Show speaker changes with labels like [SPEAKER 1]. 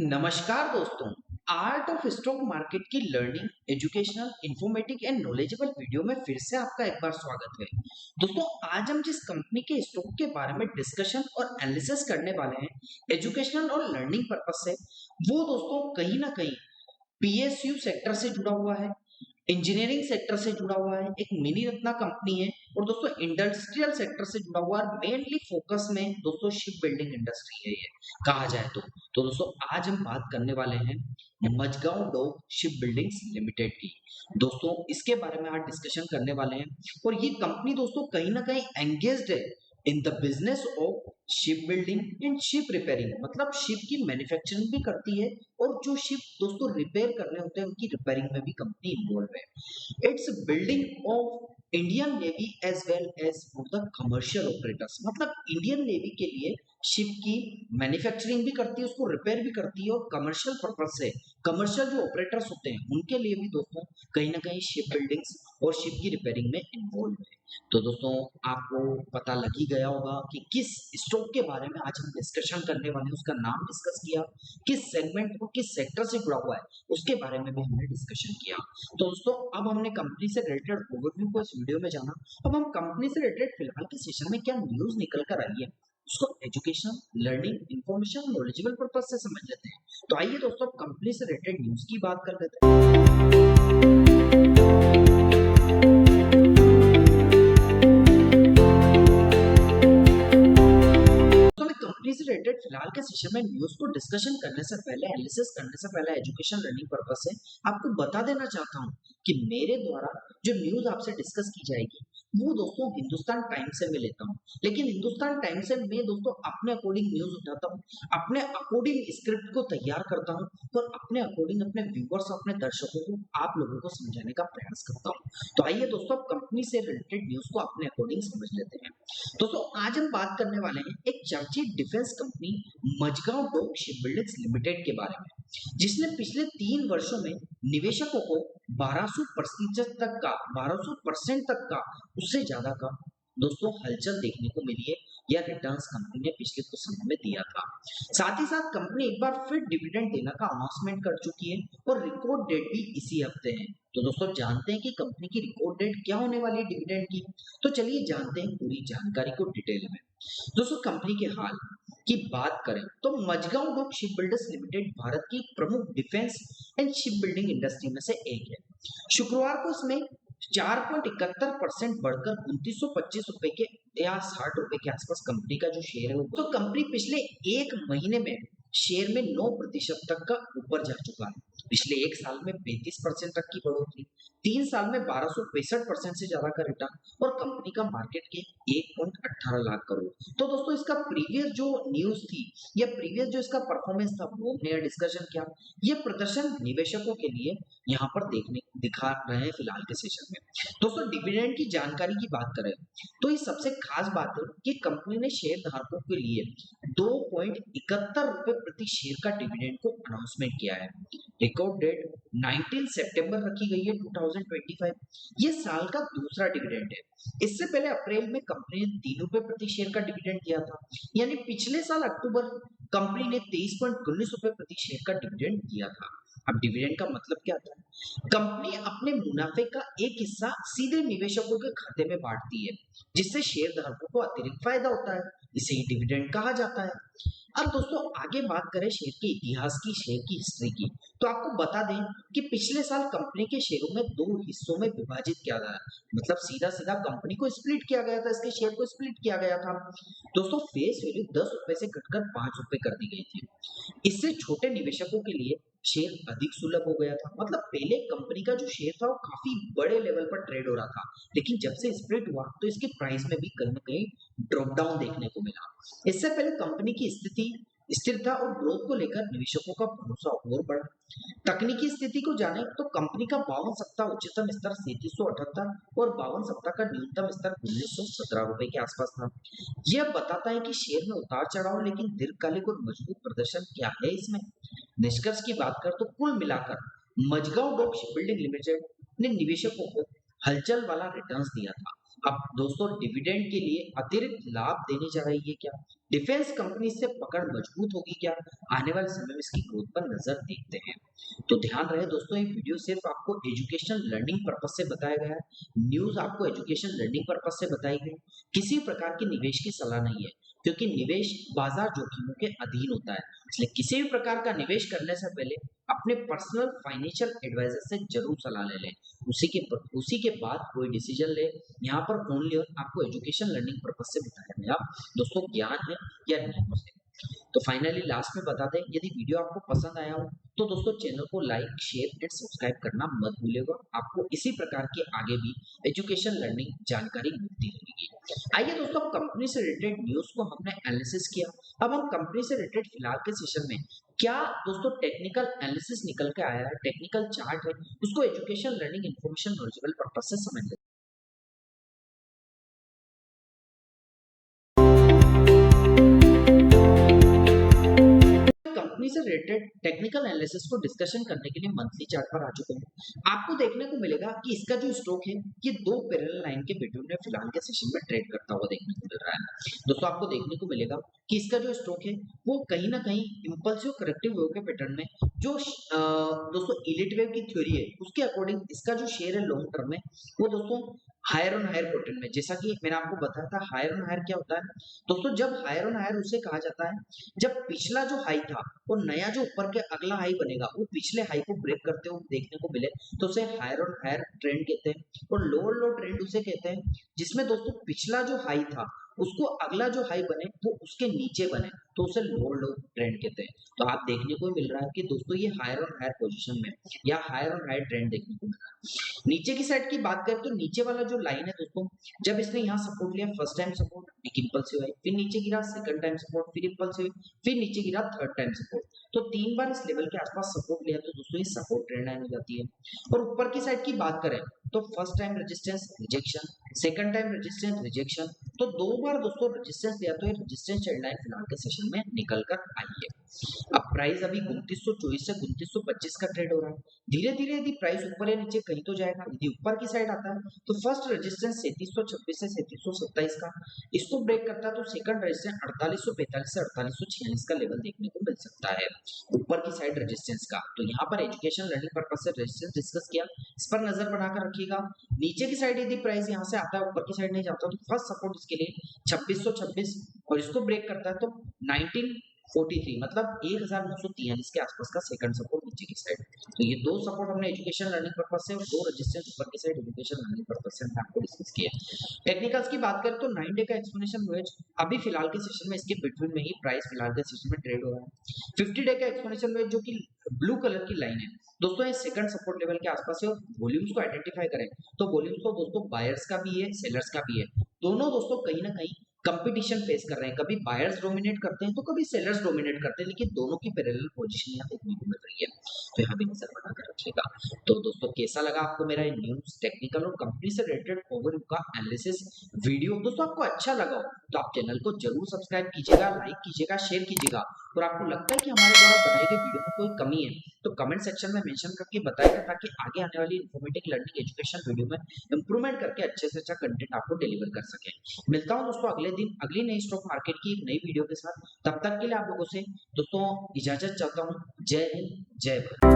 [SPEAKER 1] नमस्कार दोस्तों। Art of stock market की learning educational informative and knowledgeable video में फिर से आपका एक बार स्वागत है। दोस्तों, आज हम जिस कंपनी के स्टॉक के बारे में डिस्कशन और एनालिसिस करने वाले हैं एजुकेशनल और लर्निंग पर्पस से, वो दोस्तों कहीं ना कहीं पीएसयू सेक्टर से जुड़ा हुआ है, इंजीनियरिंग सेक्टर से जुड़ा हुआ है, एक मिनी रत्ना कंपनी है और दोस्तों इंडस्ट्रियल सेक्टर से जुड़ा हुआ है। मेनली फोकस में दोस्तों शिप बिल्डिंग इंडस्ट्री है ये, कहा जाए तो दोस्तों आज हम बात करने वाले हैं Mazagon dock ship buildings limited की। दोस्तों इसके बारे में आज डिस्कशन करने वाले हैं और ये कंपनी दोस्तों कहीं ना कहीं एंगेज्ड है in the business of ship building and ship repairing, मतलब शिप की मैन्युफैक्चरिंग भी करती है और जो शिप दोस्तों रिपेयर करने होते हैं उनकी रिपेयरिंग में भी कंपनी इन्वॉल्व है। Its building of Indian navy as well as for the commercial operators, मतलब इंडियन नेवी के लिए शिप की मैन्युफैक्चरिंग भी करती है, उसको रिपेयर भी करती है और कमर्शियल पर्पज से कमर्शियल जो ऑपरेटर्स होते हैं उनके लिए भी दोस्तों कहीं ना कहीं शिप बिल्डिंग्स और शिप की रिपेयरिंग में इन्वॉल्व है। तो दोस्तों आपको पता लग ही गया होगा कि किस स्टॉक के बारे में आज हम डिस्कशन करने वाले हैं, उसका नाम डिस्कस किया, किस सेगमेंट और किस सेक्टर से जुड़ा हुआ है उसके बारे में भी हमने डिस्कशन किया। तो दोस्तों अब हमने कंपनी से रिलेटेड ओवरव्यू को इस वीडियो में जाना। अब हम कंपनी से रिलेटेड फिलहाल के सेशन में क्या न्यूज निकल कर आई है उसको education, learning, information, knowledgeable purpose से समझ लेते हैं। तो आइए दोस्तों कंपनी से रिलेटेड न्यूज की बात कर लेते हैं। कंपनी से रिलेटेड फिलहाल के सेशन में न्यूज को डिस्कशन करने से पहले, एनालिसिस करने से पहले एजुकेशन लर्निंग पर्पस से आपको बता देना चाहता हूं कि मेरे द्वारा जो न्यूज आपसे डिस्कस की जाएगी वो दोस्तों हिंदुस्तान टाइम्स से मैं लेता हूं, लेकिन हिंदुस्तान टाइम्स से मैं दोस्तों अपने अकॉर्डिंग न्यूज उठाता हूं, अपने अकॉर्डिंग स्क्रिप्ट को तैयार करता हूं और अपने अकॉर्डिंग अपने व्यूअर्स, अपने दर्शकों को, आप लोगों को समझाने का प्रयास करता हूं। तो आइए दोस्तों कंपनी से रिलेटेड न्यूज को अपने अकॉर्डिंग समझ लेते हैं। दोस्तों आज हम बात करने वाले हैं एक चर्चित defence company Mazagon dock shipbuilders limited के बारे में, जिसने पिछले 3 वर्षों में निवेशकों को 1200% तक का 1200% तक का उससे ज्यादा का दोस्तों हलचल देखने को मिली है या रिटर्न्स कंपनी ने पिछले कुछ समय में दिया था। साथ ही साथ कंपनी एक बार फिर डिविडेंड देने का अनाउंसमेंट कर चुकी है और रिकॉर्ड डेट भी इसी हफ्ते है। तो दोस्तों जानते हैं कि कंपनी की रिकॉर्ड डेट क्या होने वाली है डिविडेंड की। तो चलिए जानते हैं पूरी जानकारी को डिटेल में। दोस्तों कंपनी के हाल की बात करें तो Mazagon dock ship builders limited Bharat की प्रमुख defence and ship building industry में से एक है। शुक्रवार को इसमें 4.71% बढ़कर 2925 रुपए के या 60 रुपए के आसपास कंपनी का जो शेयर है, तो कंपनी पिछले एक महीने में शेयर में 9% तक का ऊपर जा चुका है। पिछले एक साल में 35% तक की बढ़ोतरी, 3 साल में 1265% से ज्यादा का रिटर्न और कंपनी का मार्केट के 1.18 लाख करोड़। तो दोस्तों इसका प्रीवियस जो न्यूज थी या प्रीवियस जो इसका परफॉर्मेंस था वो हमने डिस्कशन किया। ये प्रदर्शन निवेशकों के लिए यहाँ पर दिखा रहे हैं फिलहाल के सेशन में। दोस्तों डिविडेंड की जानकारी की बात करें तो ये सबसे खास बात है कि कंपनी ने शेयर धारकों के लिए 2.71 रुपए प्रति शेयर का डिविडेंड को अनाउंसमेंट किया है। रिकॉर्ड डेट 19 सितंबर रखी गई है 2025। ये साल का दूसरा डिविडेंड है। इससे पहले अप्रैल में कंपनी ने 3 रुपए प्रति शेयर का डिविडेंड दिया था, यानी पिछले साल अक्टूबर कंपनी ने 23.19 रुपए प्रति शेयर का डिविडेंड दिया था। अब डिविडेंड का मतलब क्या था? कंपनी अपने मुनाफे का एक हिस्सा सीधे निवेशकों के खाते में बांटती है, जिससे शेयर धारकों को अतिरिक्त फायदा होता है। इसे ही डिविडेंड कहा जाता है। अब दोस्तों आगे बात करें शेयर के इतिहास की, शेयर की हिस्ट्री की, तो आपको बता दें कि पिछले साल कंपनी के शेयरों में 2 हिस्सों में विभाजित किया गया, मतलब सीधा सीधा कंपनी को स्प्लिट किया गया था, इसके शेयर को स्प्लिट किया गया था। दोस्तों फेस वैल्यू 10 रुपए से घटकर 5 रुपए कर दी गई थी। इससे छोटे निवेशकों के लिए शेयर अधिक सुलभ हो गया था। मतलब पहले कंपनी का जो शेयर था वो काफी बड़े लेवल पर ट्रेड हो रहा था, लेकिन जब से स्प्लिट हुआ तो इसके प्राइस में भी कहीं ना कहीं ड्रॉप डाउन देखने को मिला। इससे पहले कंपनी की स्थिति स्थिरता और ग्रोथ को लेकर निवेशकों का भरोसा और बढ़ा। तकनीकी स्थिति को जाने तो कंपनी का 52 सप्ताह उच्चतम स्तर 3778 और 52 सप्ताह का न्यूनतम स्तर 1917 रुपए के आसपास था। यह बताता है कि शेयर में उतार चढ़ाव, लेकिन दीर्घकालिक और मजबूत प्रदर्शन क्या है इसमें। निष्कर्ष की बात कर तो कुल मिलाकर मझगांव डॉक शिपबिल्डिंग लिमिटेड ने निवेशकों को हलचल वाला रिटर्न्स दिया था। अब दोस्तों डिविडेंड के लिए अतिरिक्त लाभ देने जा रही है क्या? डिफेंस कंपनी से पकड़ मजबूत होगी क्या? आने वाले समय में इसकी ग्रोथ पर नजर देखते हैं। तो ध्यान रहे दोस्तों, ये वीडियो सिर्फ आपको एजुकेशनल लर्निंग पर्पस से बताया गया है। न्यूज आपको एजुकेशन लर्निंग पर्पस से बताई गई, किसी प्रकार की निवेश की सलाह नहीं है, क्योंकि निवेश बाजार जोखिमों के अधीन होता है। इसलिए किसी भी प्रकार का निवेश करने से पहले अपने पर्सनल फाइनेंशियल एडवाइजर से जरूर सलाह ले लें। उसी के बाद कोई डिसीजन ले। यहाँ पर ओनली और आपको एजुकेशन लर्निंग पर्पस से बताया गया दोस्तों ज्ञान है या न्यूज है। तो फाइनली लास्ट में बता दें, यदि वीडियो आपको पसंद आया हो तो दोस्तों चैनल को लाइक शेयर एंड सब्सक्राइब करना मत भूलिएगा। आपको इसी प्रकार के आगे भी एजुकेशन लर्निंग जानकारी मिलती रहेगी। आइए दोस्तों, कंपनी से रिलेटेड न्यूज को हमने एनालिसिस किया। अब हम कंपनी से रिलेटेड फिलहाल के सेशन में क्या दोस्तों टेक्निकल एनालिसिस निकल के आया है, टेक्निकल चार्ट है, उसको education learning information knowledgeable purpose से समझ लेते हैं। कंपनी से रिलेटेड टेक्निकल एनालिसिस को डिस्कशन करने के लिए मंथली चार्ट पर आ चुके हैं। आपको देखने को मिलेगा कि इसका जो स्टॉक है ये दो पैरेलल लाइन के बिटवीन में फिलहाल के सेशन में ट्रेड करता हुआ देखने को मिल रहा है। दोस्तों आपको देखने को मिलेगा कि इसका जो स्टॉक है वो कहीं ना कहीं इंपल्सिव करेक्टिव वेव के पैटर्न में जो दोस्तों इलिट वेव की थ्योरी है उसके अकॉर्डिंग इसका जो शेयर है लॉन्ग टर्म में वो दोस्तों हायर ऑन हायर पैटर्न में, जैसा कि मैंने आपको बताया था हायर ऑन हायर क्या होता है दोस्तों, जब हायर ऑन हायर उसे कहा जाता है जब पिछला जो हाई था और नया जो ऊपर के अगला हाई बनेगा वो पिछले हाई को ब्रेक करते हुए देखने को मिले तो उसे हायर ऑन हायर ट्रेंड कहते हैं। और लोअर लो ट्रेंड उसे कहते हैं जिसमें दोस्तों पिछला जो हाई था उसको अगला जो हाई बने वो उसके नीचे बने तो उसे लोअर लो ट्रेंड कहते हैं। तो आप देखने को मिल रहा है कि दोस्तों ये हायर ऑन हायर पोजीशन में या हायर ऑन हायर ट्रेंड देखने को मिल रहा है। नीचे की साइड की बात करें तो नीचे वाला जो लाइन है दोस्तों, जब इसने यहाँ सपोर्ट लिया फर्स्ट टाइम सपोर्ट एक इंपल्सिव आई, फिर नीचे गिरा सेकंड टाइम सपोर्ट, फिर इंपल्सिव, फिर नीचे गिरा थर्ड टाइम सपोर्ट। तो 3 बार इस लेवल के आसपास सपोर्ट लिया तो दोस्तों ये सपोर्ट ट्रेंड लाइन हो जाती है। और ऊपर की साइड की बात करें तो first time resistance rejection, second time resistance rejection, तो 2 बार दोस्तों रेजिस्टेंस लिया तो ये रेजिस्टेंस ट्रेंड लाइन फिलहाल के सेशन में निकल कर आई है। अब प्राइस अभी 2924 से 2925 का ट्रेड हो रहा है। धीरे धीरे यदि प्राइस ऊपर या नीचे कहीं तो जाएगा। यदि ऊपर की साइड आता है तो फर्स्ट रेजिस्टेंस 3726 से 3727 का, इसको ब्रेक करता है तो सेकंड रेजिस्टेंस 4845 से 4846 का लेवल देखने को मिल सकता है ऊपर की साइड रेजिस्टेंस का। तो यहाँ पर एजुकेशन लर्निंग पर्पस से रेजिस्टेंस डिस्कस किया, इस पर नजर बनाकर रखिएगा। नीचे की साइड यदि प्राइस यहाँ से आता है ऊपर की साइड नहीं जाता तो फर्स्ट सपोर्ट इसके लिए 2626 और इसको ब्रेक करता है तो 1943 मतलब 1943 के आसपास का सेकंड सपोर्ट नीचे की साइड। तो ये दो सपोर्ट हमने एजुकेशन लर्निंग पर्पस से और दो रेजिस्टेंस ऊपर की साइड एजुकेशन लर्निंग पर्पस से हमने आपको डिस्कस किया। टेक्निकल्स की बात करें तो 9 डे का एक्सप्लेनेशन वेज अभी फिलहाल के सेशन में इसके बिटवीन में ही प्राइस फिलहाल के सेशन में ट्रेड हो रहा है। 50 डे का एक्सप्लेनेशन वेज जो कि ब्लू कलर की लाइन है दोस्तों, ये सेकंड सपोर्ट लेवल के आसपास है। और वॉल्यूम्स को आइडेंटिफाई करें तो वॉल्यूम्स तो दोस्तों बायर्स का भी है सेलर्स का भी है, दोनों दोस्तों कहीं ना कहीं कंपटीशन फेस कर रहे हैं। कभी बायर्स डोमिनेट करते हैं तो कभी सेलर्स डोमिनेट करते हैं, लेकिन दोनों की पैरेलल पोजीशन यहाँ देखने को मिल रही है। तो यहाँ भी नजर बनाकर रखिएगा। तो दोस्तों कैसा लगा आपको मेरा न्यूज टेक्निकल और कंपनी से रिलेटेड ओवरव्यू का एनालिसिस वीडियो? दोस्तों आपको अच्छा लगा हो तो आप चैनल को जरूर सब्सक्राइब कीजिएगा, लाइक कीजिएगा, शेयर कीजिएगा। और आपको लगता है कि हमारे द्वारा बनाई गई वीडियो में कोई कमी है तो कमेंट सेक्शन में मेंशन करके बताइएगा, ताकि आगे आने वाली इन्फॉर्मेटिव लर्निंग एजुकेशन वीडियो में इंप्रूवमेंट करके अच्छे से अच्छा कंटेंट आपको डिलीवर कर सके। मिलता हूं दोस्तों अगले दिन अगली नई स्टॉक मार्केट की एक नई वीडियो के साथ। तब तक के लिए आप लोगों से दोस्तों इजाजत चाहता हूं। जय हिंद, जय भारत।